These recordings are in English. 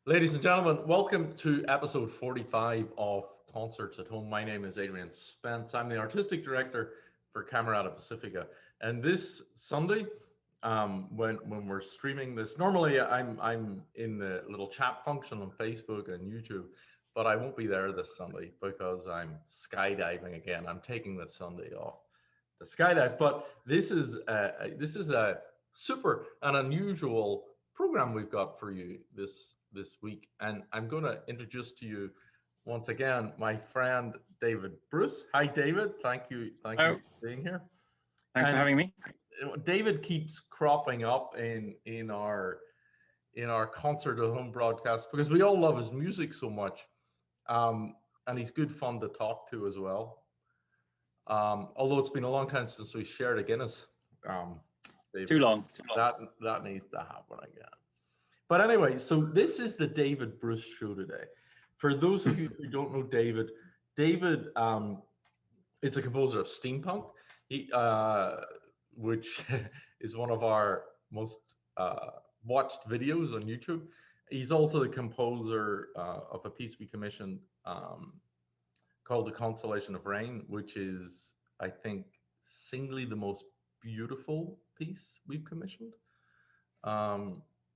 Ladies and gentlemen, welcome to episode 45 of Concerts at Home. My name is Adrian Spence. I'm the artistic director for Camerata Pacifica. And this Sunday, when we're streaming this, normally I'm in the little chat function on Facebook and YouTube, but I won't be there this Sunday because I'm skydiving again. I'm taking this Sunday off to skydive. But this is a super and unusual program we've got for you this week, and I'm going to introduce to you once again my friend David Bruce. Hi, David. Thank you for being here. Thanks for having me. David keeps cropping up in our Concert at Home broadcast because we all love his music so much, and he's good fun to talk to as well. Although it's been a long time since we shared a Guinness. David, too long. That needs to happen again. But anyway, so this is the David Bruce show today. For those of you who don't know David is a composer of steampunk, which is one of our most watched videos on YouTube. He's also the composer of a piece we commissioned called The Constellation of Rain, which is, I think, singly the most beautiful piece we've commissioned.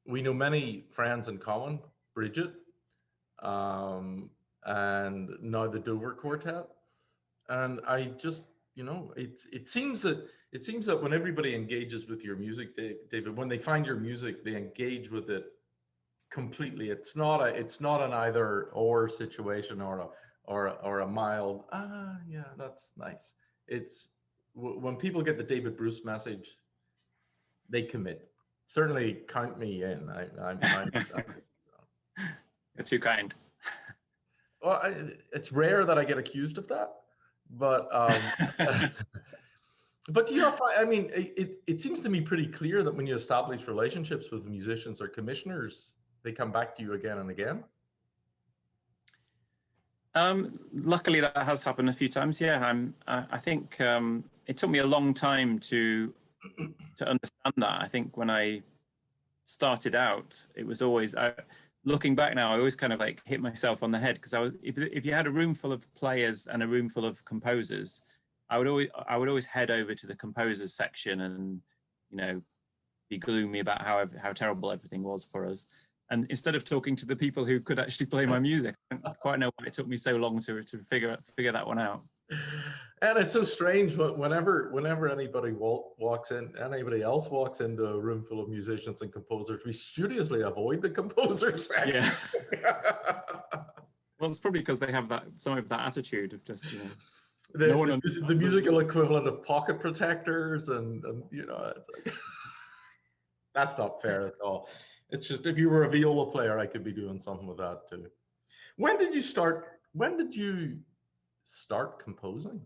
We know many friends in common, Bridget, and now the Dover Quartet. And I just, it seems that when everybody engages with your music, David, when they find your music, they engage with it completely. It's not an either or situation or a mild, yeah, that's nice. It's when people get the David Bruce message, they commit. Certainly count me in. I'm so. You're too kind. Well, it's rare that I get accused of that, but but I mean, it seems to me pretty clear that when you establish relationships with musicians or commissioners, they come back to you again and again. Luckily, that has happened a few times. Yeah, I think it took me a long time to understand that. I think when I started out, it was always, looking back now, I always kind of like hit myself on the head because if you had a room full of players and a room full of composers, I would always head over to the composers section and be gloomy about how terrible everything was for us. And instead of talking to the people who could actually play my music, I don't quite know why it took me so long to figure that one out. And it's so strange whenever anybody else walks into a room full of musicians and composers, we studiously avoid the composers. Yeah. Well, it's probably because they have some of that attitude of just the musical equivalent of pocket protectors, and it's like that's not fair at all. It's just, if you were a viola player, I could be doing something with that too. When did you start composing?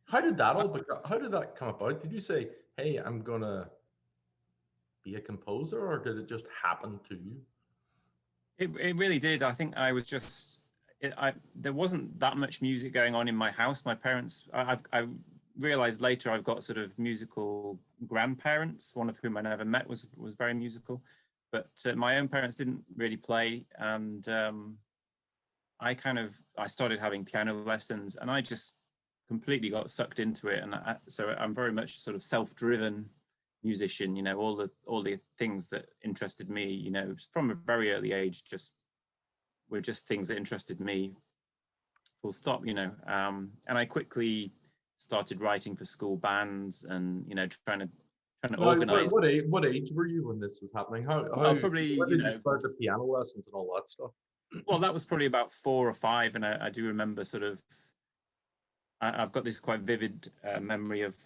How did that come about? Did you say, hey, I'm gonna be a composer, or did it just happen to you? It really did. I think I was just there wasn't that much music going on in my house. My parents, I realized later, I've got sort of musical grandparents, one of whom I never met was very musical, but my own parents didn't really play. And I started having piano lessons, and I just completely got sucked into it. And so I'm very much sort of self-driven musician. All the things that interested me, from a very early age, were just things that interested me. Full stop. And I quickly started writing for school bands, and trying to organize. What age were you when this was happening? How probably when did you start the piano lessons and all that stuff? Well, that was probably about 4 or 5, and I do remember sort of. I've got this quite vivid memory of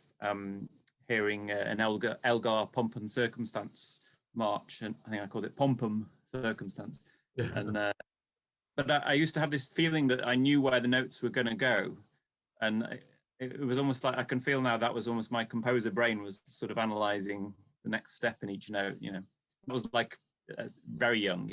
hearing an Elgar Pomp and Circumstance march, and I think I called it Pompum Circumstance. And but I used to have this feeling that I knew where the notes were going to go, and it was almost like I can feel now that was almost my composer brain was sort of analyzing the next step in each note. It was like very young,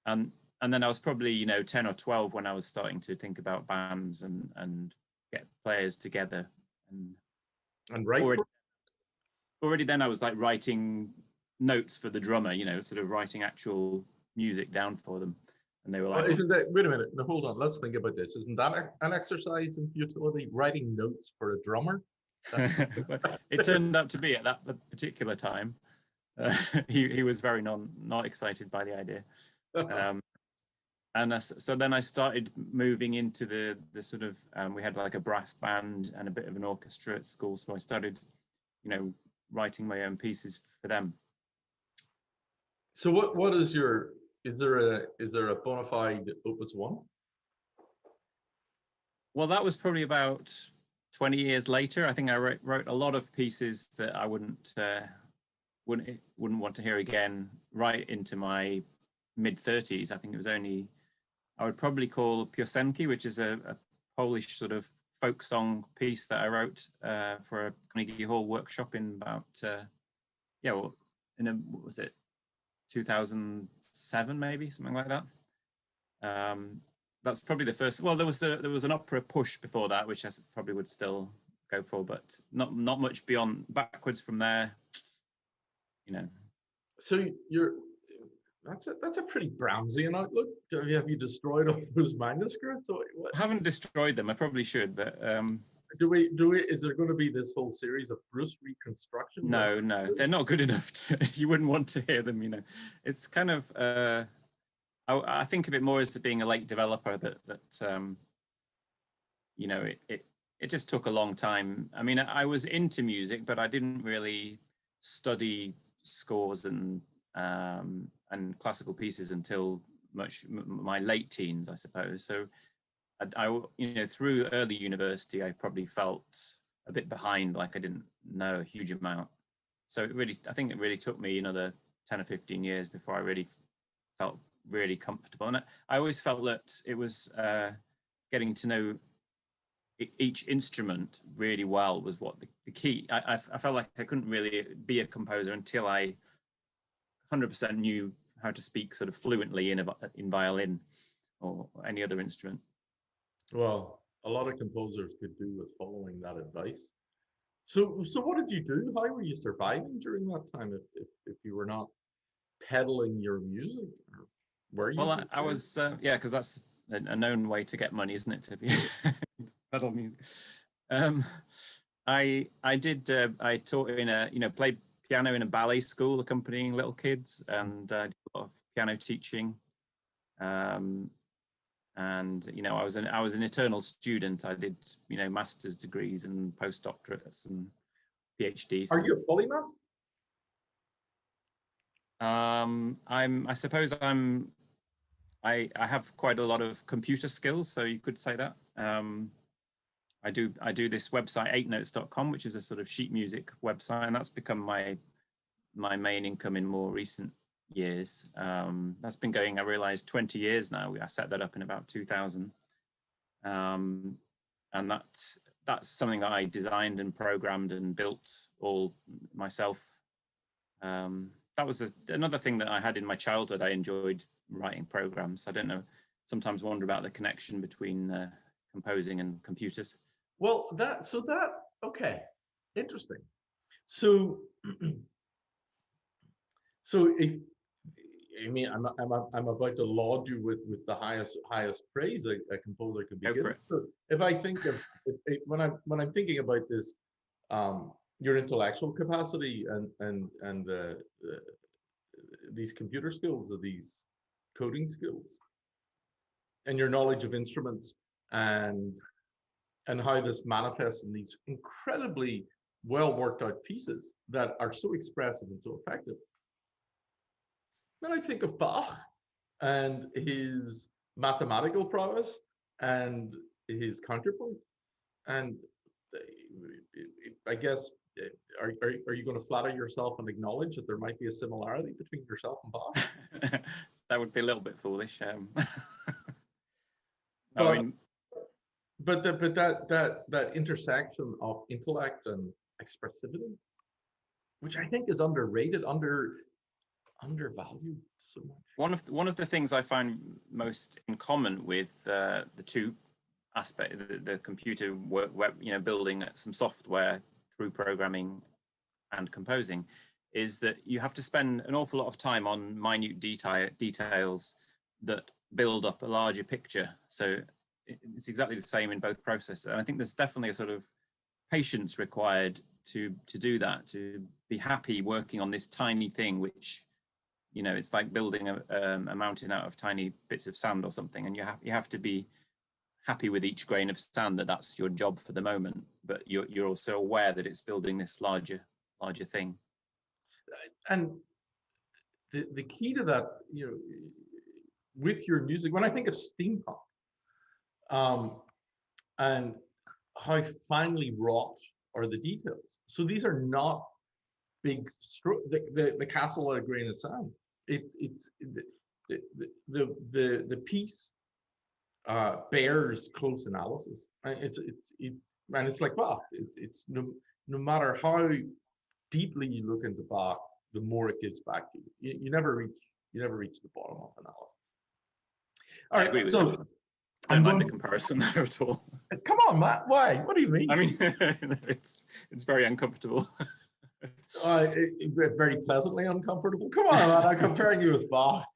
and then I was probably 10 or 12 when I was starting to think about bands and get players together, and write. Already then I was like writing notes for the drummer, sort of writing actual music down for them, and they were Well, like, isn't that, wait a minute, no, hold on, let's think about this. Isn't that an exercise in futility, writing notes for a drummer? it turned out to be at that particular time. He was very not excited by the idea. And so then I started moving into the sort of, we had like a brass band and a bit of an orchestra at school. So I started, writing my own pieces for them. So what is your, is there a bona fide Opus 1? Well, that was probably about 20 years later. I think I wrote a lot of pieces that I wouldn't want to hear again right into my mid-30s. I think it was only, I would probably call Piosenki, which is a Polish sort of folk song piece that I wrote for a Carnegie Hall workshop in about, what was it, 2007 maybe, something like that. That's probably the first. Well, there was an opera Push before that, which I probably would still go for, but not much beyond, backwards from there, So that's a pretty Brahmsian outlook. Have you destroyed all those manuscripts? Or what? I haven't destroyed them. I probably should, but do we? Is there going to be this whole series of Bruce reconstruction? No, they're not good enough. You wouldn't want to hear them. It's kind of. I think of it more as being a late developer that it just took a long time. I mean, I was into music, but I didn't really study scores and classical pieces until my late teens, I suppose. So I through early university, I probably felt a bit behind, like I didn't know a huge amount. So I think it really took me another 10 or 15 years before I really felt really comfortable. And I always felt that it was getting to know each instrument really well was what the key. I felt like I couldn't really be a composer until I 100% knew how to speak sort of fluently in violin or any other instrument. Well, a lot of composers could do with following that advice. So what did you do? How were you surviving during that time if you were not peddling your music? Or were you? Well, I was, because that's a known way to get money, isn't it? To be pedal music. I taught in played piano in a ballet school accompanying little kids, and I did a lot of piano teaching. And I was an eternal student. I did master's degrees and postdoctorates and PhDs. Are you a polymath? I have quite a lot of computer skills, so you could say that. I do this website 8notes.com, which is a sort of sheet music website, and that's become my main income in more recent years. That's been going, I realized, 20 years now. I set that up in about 2000. And that's something that I designed and programmed and built all myself. That was another thing that I had in my childhood. I enjoyed writing programs. I don't know, sometimes wonder about the connection between composing and computers. Well, okay, interesting. So I'm about to laud you with the highest praise a composer could be given. So if I think of when I'm thinking about this, your intellectual capacity and these computer skills, or these coding skills, and your knowledge of instruments, and how this manifests in these incredibly well worked out pieces that are so expressive and so effective. Then I think of Bach and his mathematical prowess and his counterpoint. And I guess, are you going to flatter yourself and acknowledge that there might be a similarity between yourself and Bach? That would be a little bit foolish. But that intersection of intellect and expressivity, which I think is underrated, undervalued so much. One of the things I find most in common with the two aspects, the computer web, building some software through programming and composing, is that you have to spend an awful lot of time on minute details that build up a larger picture. So it's exactly the same in both processes. And I think there's definitely a sort of patience required to do that, to be happy working on this tiny thing, which, you know, it's like building a mountain out of tiny bits of sand or something. And you have to be happy with each grain of sand, that's your job for the moment, but you're also aware that it's building this larger thing. And the key to that, you know, with your music, when I think of steampunk, and how finely wrought are the details. So these are not big the castle at a grain of sand. It's the piece bears close analysis. It's and it's like Bach. It's no matter how deeply you look into Bach, the more it gives back to you. You never reach the bottom of analysis. All right, I agree with so you. I don't like the comparison there at all. Come on, Matt. Why? What do you mean? I mean, it's very uncomfortable. Very pleasantly uncomfortable. Come on, Matt. I'm comparing you with Bach.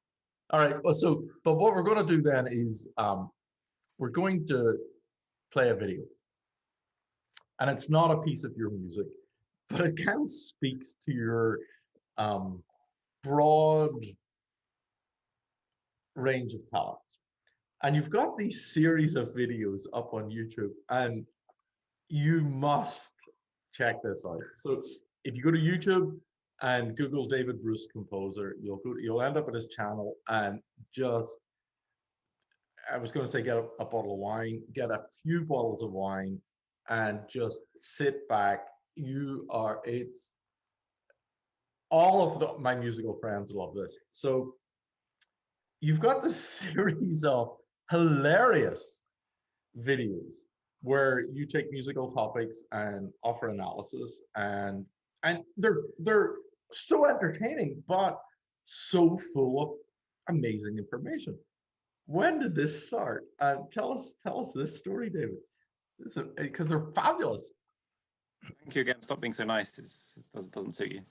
All right. Well, but what we're going to do then is we're going to play a video, and it's not a piece of your music, but it kind of speaks to your broad range of talents. And you've got these series of videos up on YouTube, and you must check this out. So if you go to YouTube and Google David Bruce composer, you'll end up at his channel, and just, I was going to say, get a bottle of wine, get a few bottles of wine, and just sit back. It's all of my musical friends love this. So you've got this series of hilarious videos where you take musical topics and offer analysis, and they're so entertaining, but so full of amazing information. When did this start? Tell us this story, David, because they're fabulous. Thank you again. Stop being so nice. It doesn't suit you.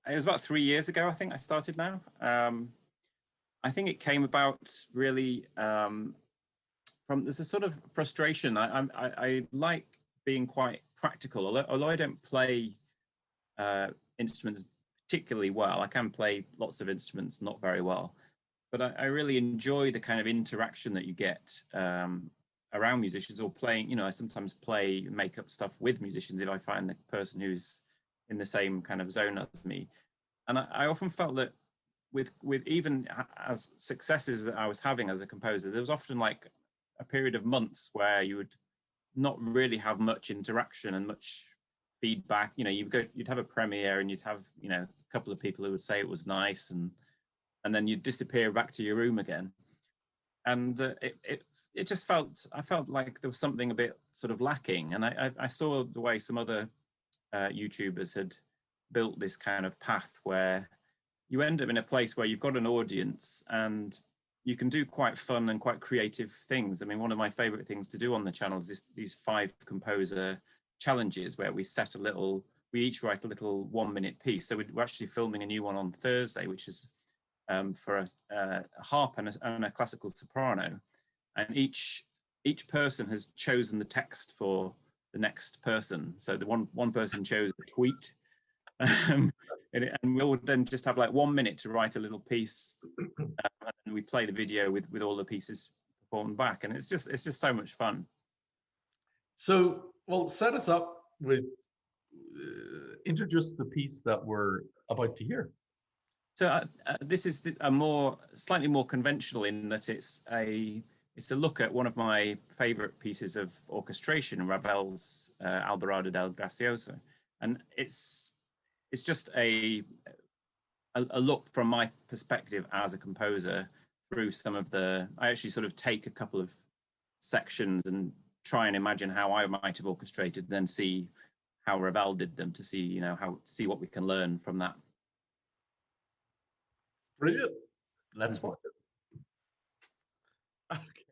It was about 3 years ago, I think I started now. I think it came about really from there's a sort of frustration. I like being quite practical, although I don't play instruments particularly well. I can play lots of instruments not very well, but I really enjoy the kind of interaction that you get around musicians, or playing. You know, I sometimes make up stuff with musicians if I find the person who's in the same kind of zone as me. And I often felt that with even as successes that I was having as a composer, there was often like a period of months where you would not really have much interaction and much feedback. You know, you'd have a premiere and you'd have, you know, a couple of people who would say it was nice, and then you'd disappear back to your room again. And it just I felt like there was something a bit sort of lacking. And I saw the way some other YouTubers had built this kind of path where you end up in a place where you've got an audience and you can do quite fun and quite creative things. I mean, one of my favorite things to do on the channel is these 5 composer challenges where we each write a little 1-minute piece. So we're actually filming a new one on Thursday, which is for a harp and a classical soprano. And each person has chosen the text for the next person. So the one person chose a tweet. And we'll then just have like 1 minute to write a little piece, and we play the video with all the pieces performed back, and it's just so much fun. So, well, set us up with introduce the piece that we're about to hear. So this is slightly more conventional in that it's a look at one of my favorite pieces of orchestration, Ravel's Alborada del Gracioso, and it's just a look from my perspective as a composer through some of I actually sort of take a couple of sections and try and imagine how I might have orchestrated, then see how Ravel did them, to see, you know, see what we can learn from that. Brilliant. Let's watch it. Okay.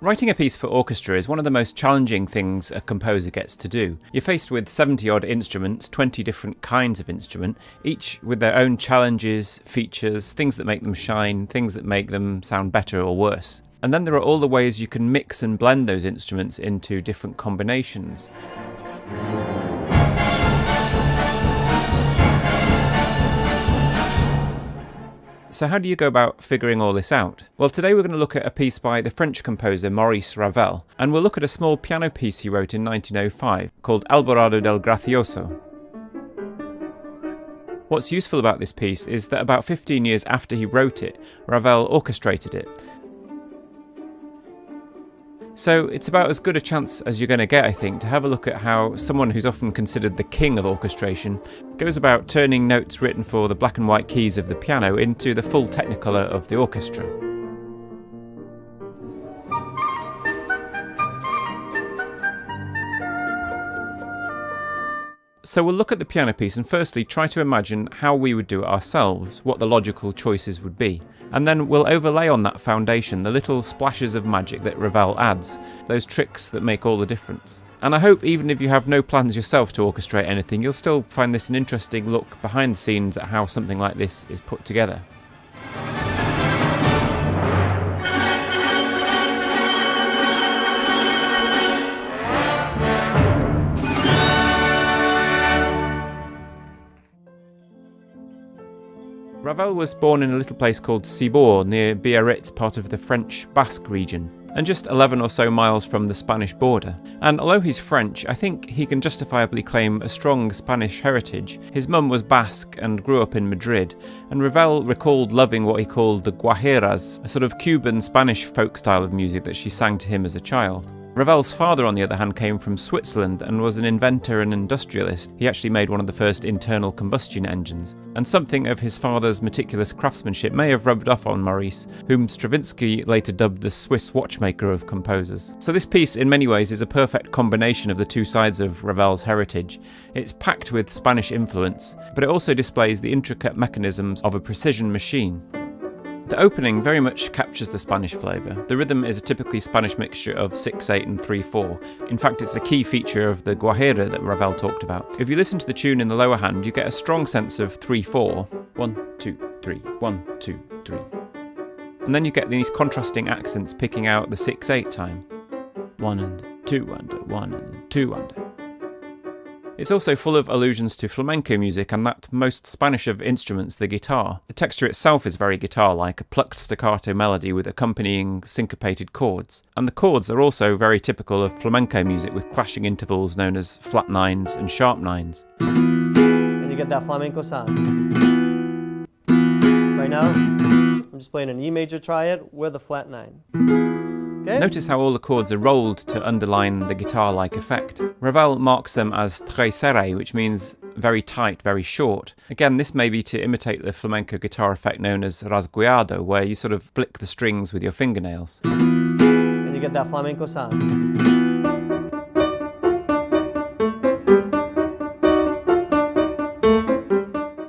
Writing a piece for orchestra is one of the most challenging things a composer gets to do. You're faced with 70 odd instruments, 20 different kinds of instrument, each with their own challenges, features, things that make them shine, things that make them sound better or worse. And then there are all the ways you can mix and blend those instruments into different combinations. So how do you go about figuring all this out? Well, today we're going to look at a piece by the French composer Maurice Ravel, and we'll look at a small piano piece he wrote in 1905 called Alborado del Gracioso. What's useful about this piece is that about 15 years after he wrote it, Ravel orchestrated it. So it's about as good a chance as you're going to get, I think, to have a look at how someone who's often considered the king of orchestration goes about turning notes written for the black and white keys of the piano into the full technicolor of the orchestra. So we'll look at the piano piece and firstly try to imagine how we would do it ourselves, what the logical choices would be. And then we'll overlay on that foundation the little splashes of magic that Ravel adds, those tricks that make all the difference. And I hope even if you have no plans yourself to orchestrate anything, you'll still find this an interesting look behind the scenes at how something like this is put together. Ravel was born in a little place called Cibor near Biarritz, part of the French Basque region, and just 11 or so miles from the Spanish border. And although he's French, I think he can justifiably claim a strong Spanish heritage. His mum was Basque and grew up in Madrid, and Ravel recalled loving what he called the guajiras, a sort of Cuban Spanish folk style of music that she sang to him as a child. Ravel's father, on the other hand, came from Switzerland and was an inventor and industrialist. He actually made one of the first internal combustion engines. And something of his father's meticulous craftsmanship may have rubbed off on Maurice, whom Stravinsky later dubbed the Swiss watchmaker of composers. So this piece, in many ways, is a perfect combination of the two sides of Ravel's heritage. It's packed with Spanish influence, but it also displays the intricate mechanisms of a precision machine. The opening very much captures the Spanish flavour. The rhythm is a typically Spanish mixture of 6/8 and 3/4. In fact, it's a key feature of the guajira that Ravel talked about. If you listen to the tune in the lower hand, you get a strong sense of 3/4. 1, 2, 3, 1, 2, 3. And then you get these contrasting accents picking out the 6/8 time. 1 and 2 under, 1 and 2 under. It's also full of allusions to flamenco music and that most Spanish of instruments, the guitar. The texture itself is very guitar-like, a plucked staccato melody with accompanying syncopated chords. And the chords are also very typical of flamenco music with clashing intervals known as flat nines and sharp nines. And you get that flamenco sound. Right now, I'm just playing an E major triad with a flat 9. Okay. Notice how all the chords are rolled to underline the guitar-like effect. Ravel marks them as très serré, which means very tight, very short. Again, this may be to imitate the flamenco guitar effect known as rasgueado, where you sort of flick the strings with your fingernails. And you get that flamenco sound.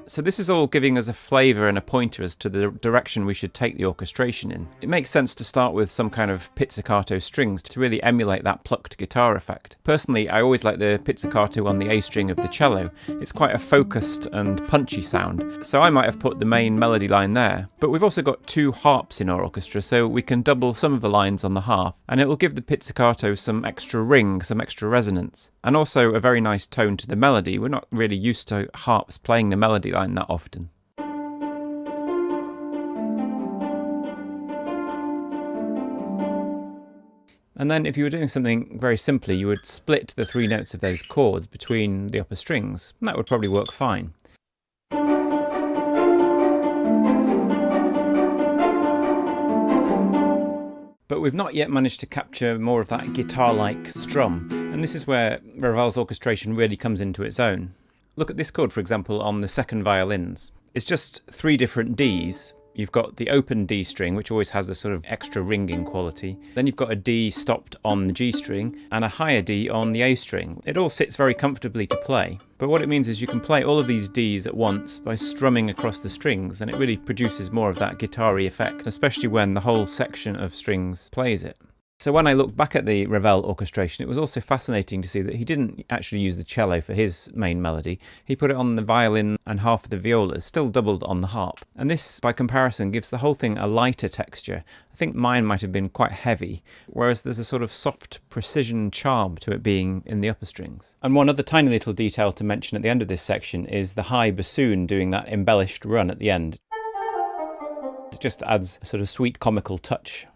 So this is all giving us a flavour and a pointer as to the direction we should take the orchestration in. It makes sense to start with some kind of pizzicato strings to really emulate that plucked guitar effect. Personally, I always like the pizzicato on the A string of the cello. It's quite a focused and punchy sound, so I might have put the main melody line there. But we've also got two harps in our orchestra, so we can double some of the lines on the harp, and it will give the pizzicato some extra ring, some extra resonance, and also a very nice tone to the melody. We're not really used to harps playing the melody line that often. And then if you were doing something very simply, you would split the three notes of those chords between the upper strings. And that would probably work fine. But we've not yet managed to capture more of that guitar-like strum, and this is where Ravel's orchestration really comes into its own. Look at this chord, for example, on the second violins. It's just three different Ds. You've got the open D string, which always has a sort of extra ringing quality. Then you've got a D stopped on the G string and a higher D on the A string. It all sits very comfortably to play. But what it means is you can play all of these Ds at once by strumming across the strings, and it really produces more of that guitar-y effect, especially when the whole section of strings plays it. So when I look back at the Ravel orchestration, it was also fascinating to see that he didn't actually use the cello for his main melody. He put it on the violin and half of the violas, still doubled on the harp. And this, by comparison, gives the whole thing a lighter texture. I think mine might have been quite heavy, whereas there's a sort of soft precision charm to it being in the upper strings. And one other tiny little detail to mention at the end of this section is the high bassoon doing that embellished run at the end. It just adds a sort of sweet comical touch.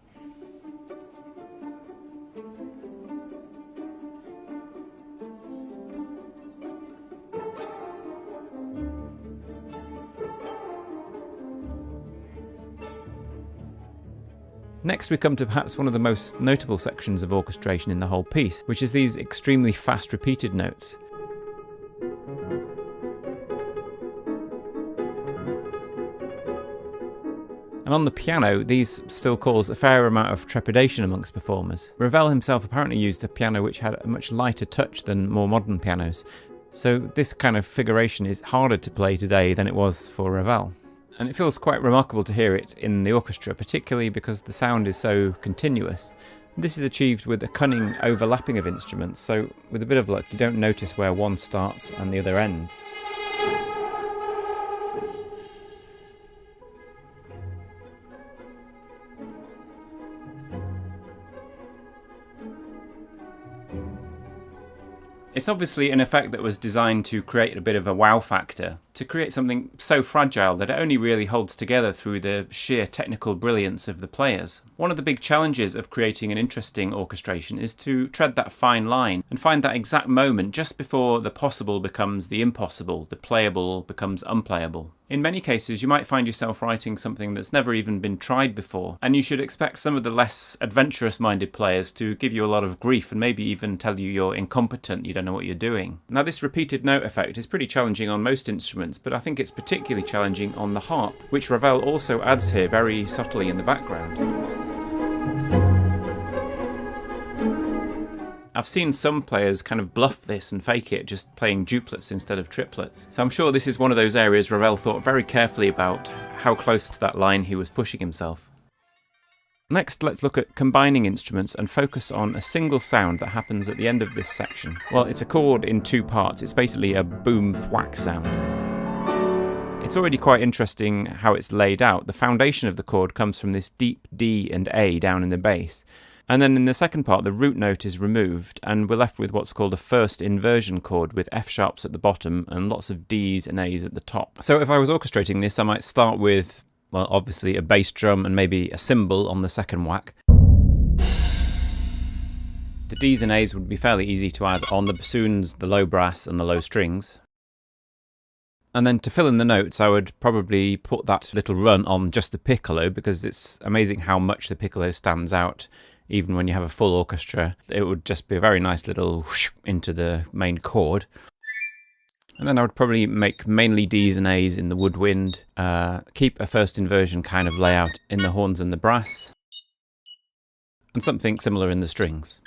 Next we come to perhaps one of the most notable sections of orchestration in the whole piece, which is these extremely fast repeated notes. And on the piano, these still cause a fair amount of trepidation amongst performers. Ravel himself apparently used a piano which had a much lighter touch than more modern pianos, so this kind of figuration is harder to play today than it was for Ravel. And it feels quite remarkable to hear it in the orchestra, particularly because the sound is so continuous. This is achieved with a cunning overlapping of instruments, so with a bit of luck you don't notice where one starts and the other ends. It's obviously an effect that was designed to create a bit of a wow factor, to create something so fragile that it only really holds together through the sheer technical brilliance of the players. One of the big challenges of creating an interesting orchestration is to tread that fine line and find that exact moment just before the possible becomes the impossible, the playable becomes unplayable. In many cases you might find yourself writing something that's never even been tried before, and you should expect some of the less adventurous minded players to give you a lot of grief and maybe even tell you you're incompetent, you don't know what you're doing. Now this repeated note effect is pretty challenging on most instruments, but I think it's particularly challenging on the harp, which Ravel also adds here very subtly in the background. I've seen some players kind of bluff this and fake it, just playing duplets instead of triplets. So I'm sure this is one of those areas Ravel thought very carefully about how close to that line he was pushing himself. Next, let's look at combining instruments and focus on a single sound that happens at the end of this section. Well, it's a chord in two parts. It's basically a boom thwack sound. It's already quite interesting how it's laid out. The foundation of the chord comes from this deep D and A down in the bass. And then in the second part, the root note is removed, and we're left with what's called a first inversion chord with F sharps at the bottom and lots of Ds and As at the top. So if I was orchestrating this, I might start with, well, obviously a bass drum and maybe a cymbal on the second whack. The Ds and As would be fairly easy to add on the bassoons, the low brass and the low strings. And then to fill in the notes, I would probably put that little run on just the piccolo, because it's amazing how much the piccolo stands out. Even when you have a full orchestra, it would just be a very nice little whoosh into the main chord. And then I would probably make mainly Ds and As in the woodwind, keep a first inversion kind of layout in the horns and the brass, and something similar in the strings.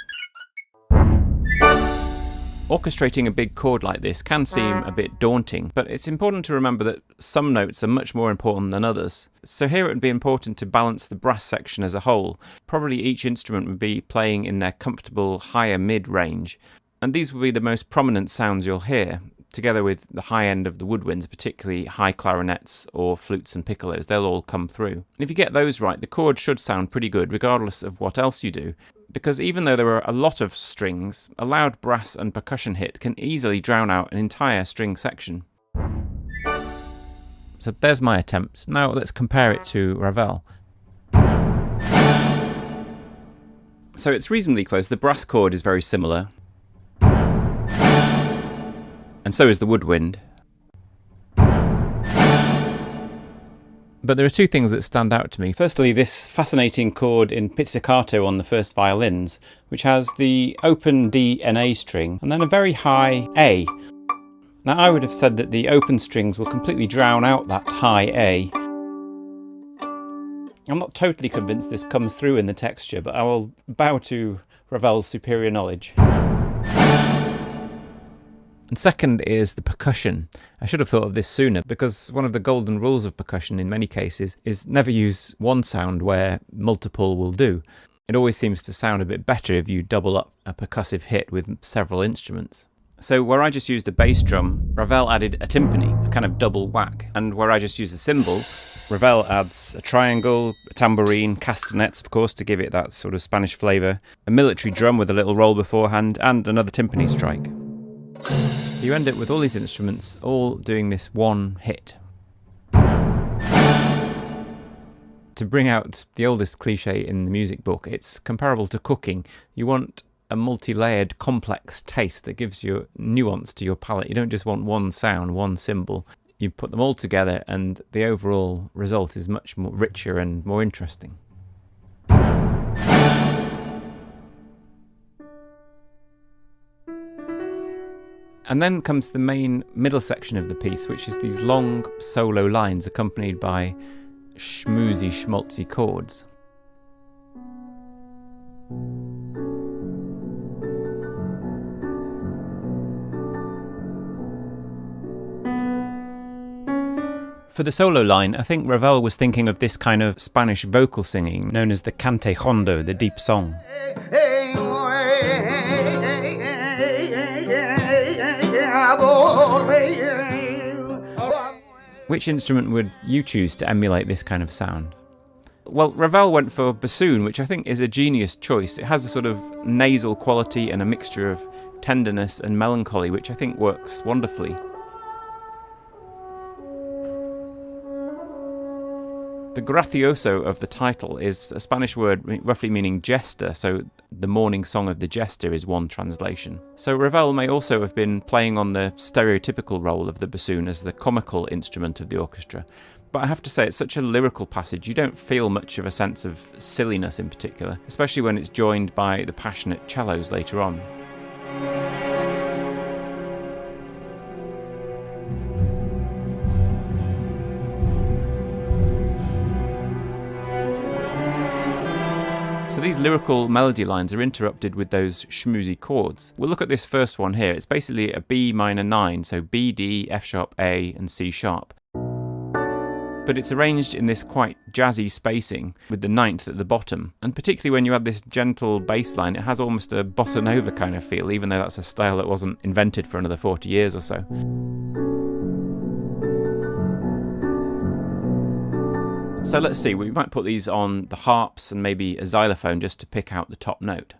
Orchestrating a big chord like this can seem a bit daunting, but it's important to remember that some notes are much more important than others. So here it would be important to balance the brass section as a whole. Probably each instrument would be playing in their comfortable higher mid range, and these will be the most prominent sounds you'll hear, together with the high end of the woodwinds, particularly high clarinets or flutes and piccolos. They'll all come through. And if you get those right, the chord should sound pretty good regardless of what else you do, because even though there are a lot of strings, a loud brass and percussion hit can easily drown out an entire string section. So there's my attempt. Now let's compare it to Ravel. So it's reasonably close. The brass chord is very similar, and so is the woodwind. But there are two things that stand out to me. Firstly, this fascinating chord in pizzicato on the first violins, which has the open D and A string, and then a very high A. Now I would have said that the open strings will completely drown out that high A. I'm not totally convinced this comes through in the texture, but I will bow to Ravel's superior knowledge. And second is the percussion. I should have thought of this sooner, because one of the golden rules of percussion in many cases is never use one sound where multiple will do. It always seems to sound a bit better if you double up a percussive hit with several instruments. So where I just used a bass drum, Ravel added a timpani, a kind of double whack, and where I just used a cymbal, Ravel adds a triangle, a tambourine, castanets of course to give it that sort of Spanish flavour, a military drum with a little roll beforehand, and another timpani strike. So you end up with all these instruments all doing this one hit. To bring out the oldest cliche in the music book, it's comparable to cooking. You want a multi-layered, complex taste that gives you nuance to your palate. You don't just want one sound, one cymbal. You put them all together and the overall result is much more richer and more interesting. And then comes the main middle section of the piece, which is these long solo lines accompanied by schmoozy, schmaltzy chords. For the solo line, I think Ravel was thinking of this kind of Spanish vocal singing known as the cante hondo, the deep song. Which instrument would you choose to emulate this kind of sound? Well, Ravel went for bassoon, which I think is a genius choice. It has a sort of nasal quality and a mixture of tenderness and melancholy, which I think works wonderfully. The gracioso of the title is a Spanish word roughly meaning jester, so the morning song of the jester is one translation. So Ravel may also have been playing on the stereotypical role of the bassoon as the comical instrument of the orchestra. But I have to say, it's such a lyrical passage, you don't feel much of a sense of silliness in particular, especially when it's joined by the passionate cellos later on. So these lyrical melody lines are interrupted with those schmoozy chords. We'll look at this first one here. It's basically a B minor 9, so B, D, F sharp, A, and C sharp. But it's arranged in this quite jazzy spacing with the 9th at the bottom. And particularly when you add this gentle bass line, it has almost a bossa nova kind of feel, even though that's a style that wasn't invented for another 40 years or so. So let's see, we might put these on the harps and maybe a xylophone just to pick out the top note.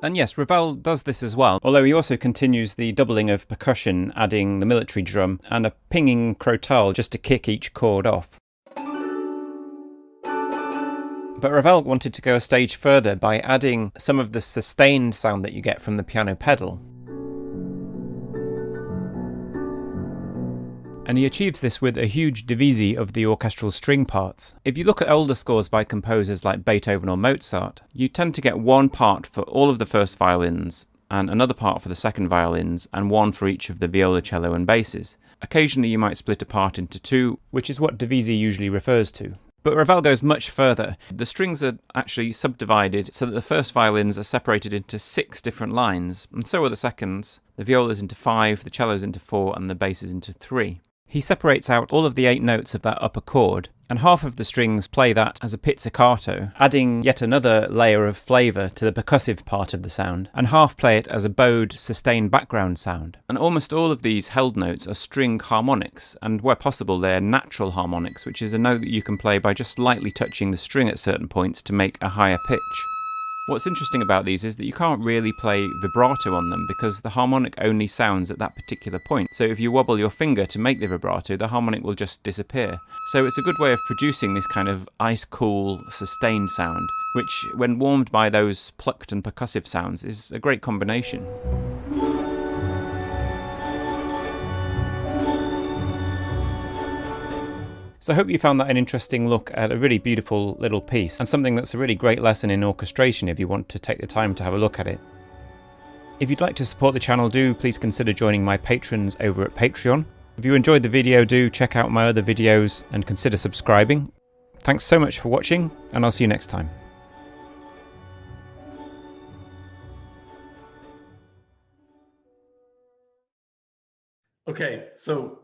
And yes, Ravel does this as well, although he also continues the doubling of percussion, adding the military drum and a pinging crotale just to kick each chord off. But Ravel wanted to go a stage further by adding some of the sustained sound that you get from the piano pedal. And he achieves this with a huge divisi of the orchestral string parts. If you look at older scores by composers like Beethoven or Mozart, you tend to get one part for all of the first violins, and another part for the second violins, and one for each of the viola, cello and basses. Occasionally you might split a part into two, which is what divisi usually refers to. But Ravel goes much further. The strings are actually subdivided so that the first violins are separated into 6 different lines, and so are the seconds, the violas into 5, the cellos into 4, and the basses into 3. He separates out all of the 8 notes of that upper chord, and half of the strings play that as a pizzicato, adding yet another layer of flavour to the percussive part of the sound, and half play it as a bowed, sustained background sound. And almost all of these held notes are string harmonics, and where possible they're natural harmonics, which is a note that you can play by just lightly touching the string at certain points to make a higher pitch. What's interesting about these is that you can't really play vibrato on them because the harmonic only sounds at that particular point. So if you wobble your finger to make the vibrato, the harmonic will just disappear. So it's a good way of producing this kind of ice-cool, sustained sound, which, when warmed by those plucked and percussive sounds, is a great combination. So I hope you found that an interesting look at a really beautiful little piece, and something that's a really great lesson in orchestration if you want to take the time to have a look at it. If you'd like to support the channel, do please consider joining my patrons over at Patreon. If you enjoyed the video, do check out my other videos and consider subscribing. Thanks so much for watching, and I'll see you next time. Okay, so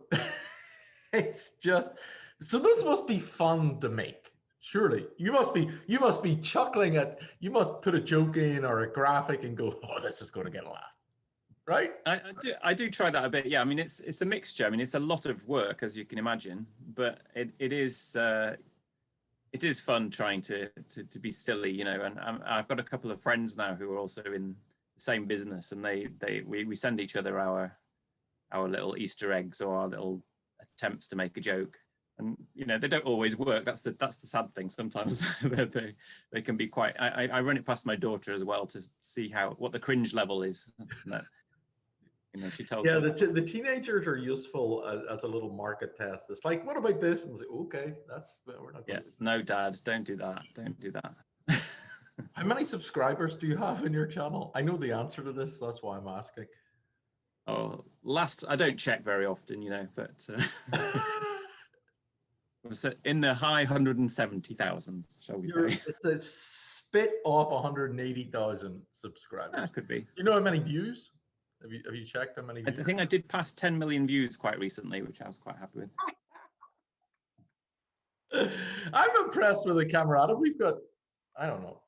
it's just... So those must be fun to make. Surely you must be chuckling at, you must put a joke in or a graphic and go, oh, this is going to get a laugh, right? I do try that a bit. Yeah, I mean it's a mixture. I mean it's a lot of work, as you can imagine, but it is fun trying to be silly, you know. And I've got a couple of friends now who are also in the same business, and we send each other our little Easter eggs or our little attempts to make a joke. And you know, they don't always work. That's the sad thing. Sometimes they can be quite. I run it past my daughter as well to see what the cringe level is. That, you know, she tells yeah, me. the teenagers are useful as a little market test. It's like, what about this? And say, okay, we're not. Yeah, no, Dad, don't do that. Don't do that. How many subscribers do you have in your channel? I know the answer to this. That's why I'm asking. Oh, I don't check very often, you know, but. In the high 170,000s, shall we say? It's a spit off 180,000 subscribers. That could be. You know how many views? Have you checked how many views? I think I did pass 10 million views quite recently, which I was quite happy with. I'm impressed with the camaraderie. We've got, I don't know,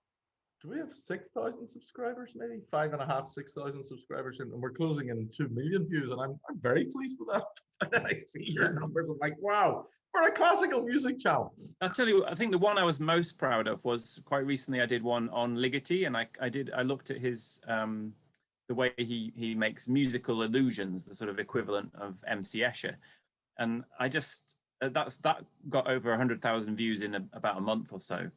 do we have 6,000 subscribers? Maybe 5.5, 6,000 subscribers, and we're closing in 2 million views, and I'm very pleased with that. And then I see your numbers, I'm like, wow, for a classical music channel. I'll tell you, I think the one I was most proud of was quite recently. I did one on Ligeti, and I looked at his the way he makes musical illusions, the sort of equivalent of MC Escher, and I just that got over 100,000 views in about a month or so.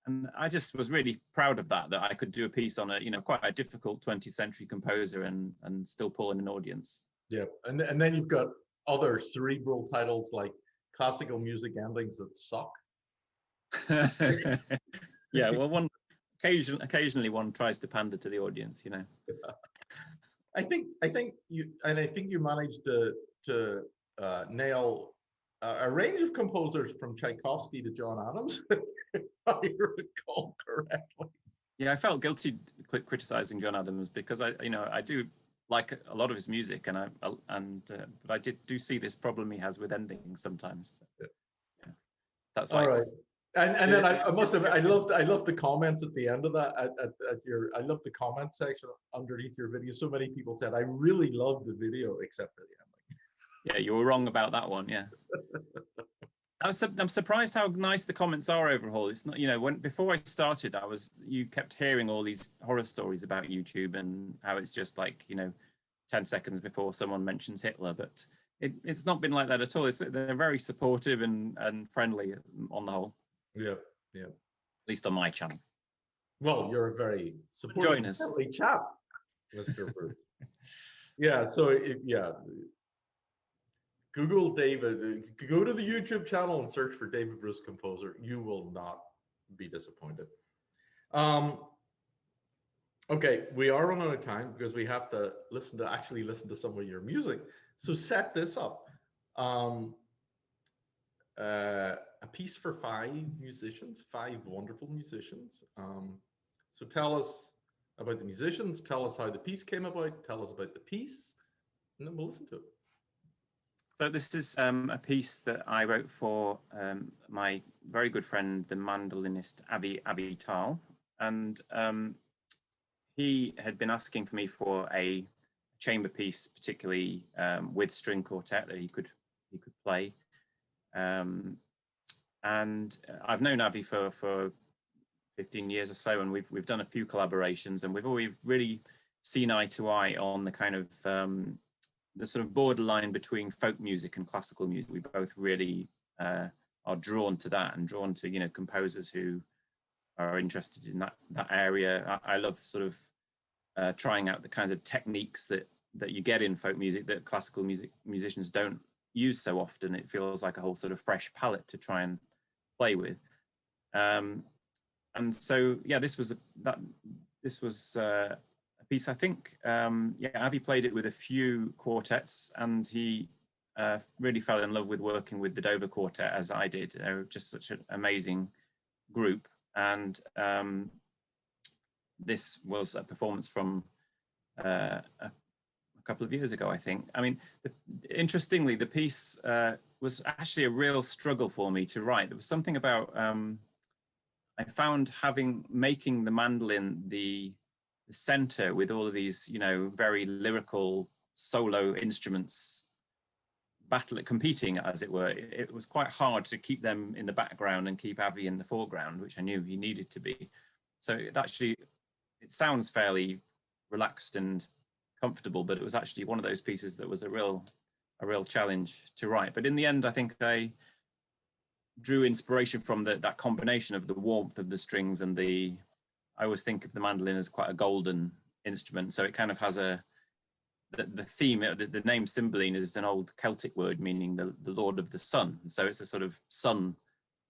And I just was really proud of that I could do a piece on a, you know, quite a difficult 20th century composer and still pull in an audience. Yeah, and then you've got other cerebral titles like classical music endings that suck. Yeah, well, occasionally one tries to pander to the audience, you know. I think you managed to nail a range of composers from Tchaikovsky to John Adams, if I recall correctly. Yeah, I felt guilty criticizing John Adams because I do like a lot of his music, but I do see this problem he has with endings sometimes. But, yeah, that's like. All right. And then I loved the comments at the end of that I loved the comment section underneath your video. So many people said, I really loved the video except for the ending. Yeah, you were wrong about that one. Yeah. I'm surprised how nice the comments are overall. It's not, you know, before I started, you kept hearing all these horror stories about YouTube and how it's just like, you know, 10 seconds before someone mentions Hitler, but it's not been like that at all. They're very supportive and friendly on the whole. Yeah. At least on my channel. Well, you're a very supportive chap, Mr. Bruce. Yeah. So Google David, go to the YouTube channel and search for David Bruce Composer. You will not be disappointed. Okay, we are running out of time because we have to actually listen to some of your music. So set this up. A piece for 5 musicians, 5 wonderful musicians. So tell us about the musicians, tell us how the piece came about, tell us about the piece, and then we'll listen to it. So this is a piece that I wrote for my very good friend, the mandolinist Avital, and he had been asking for me for a chamber piece, particularly with string quartet that he could play. And I've known Avi for 15 years or so, and we've done a few collaborations, and we've always really seen eye to eye on the kind of the sort of borderline between folk music and classical music. We both really are drawn to that, and drawn to, you know, composers who are interested in that area. I love sort of trying out the kinds of techniques that you get in folk music that classical musicians don't use so often. It feels like a whole sort of fresh palette to try and play with. And so, yeah, this was a piece, I think. Avi played it with a few quartets, and he really fell in love with working with the Dover Quartet, as I did. They were just such an amazing group. And this was a performance from a couple of years ago, I think. I mean, interestingly, the piece was actually a real struggle for me to write. There was something about I found making the mandolin the center with all of these, you know, very lyrical solo instruments competing, as it were, it was quite hard to keep them in the background and keep Avi in the foreground, which I knew he needed to be. So it sounds fairly relaxed and comfortable, but it was actually one of those pieces that was a real challenge to write. But in the end, I think I drew inspiration from that combination of the warmth of the strings and I always think of the mandolin as quite a golden instrument. So it kind of has the theme, the name Cymbeline is an old Celtic word meaning the Lord of the Sun. And so it's a sort of sun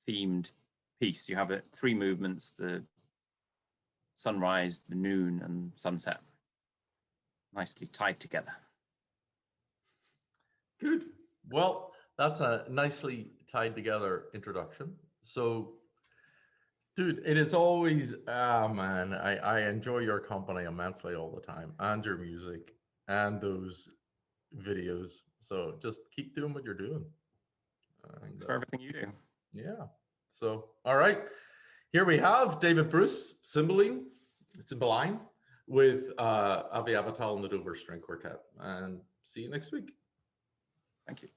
themed piece. You have 3 movements, the sunrise, the noon and sunset, nicely tied together. Good. Well, that's a nicely tied together introduction. So, dude, it is always, man, I enjoy your company immensely all the time, and your music and those videos. So just keep doing what you're doing. Thanks for everything you do. Yeah. So, all right. Here we have David Bruce, Cymbeline, with Avital and the Dover String Quartet. And see you next week. Thank you.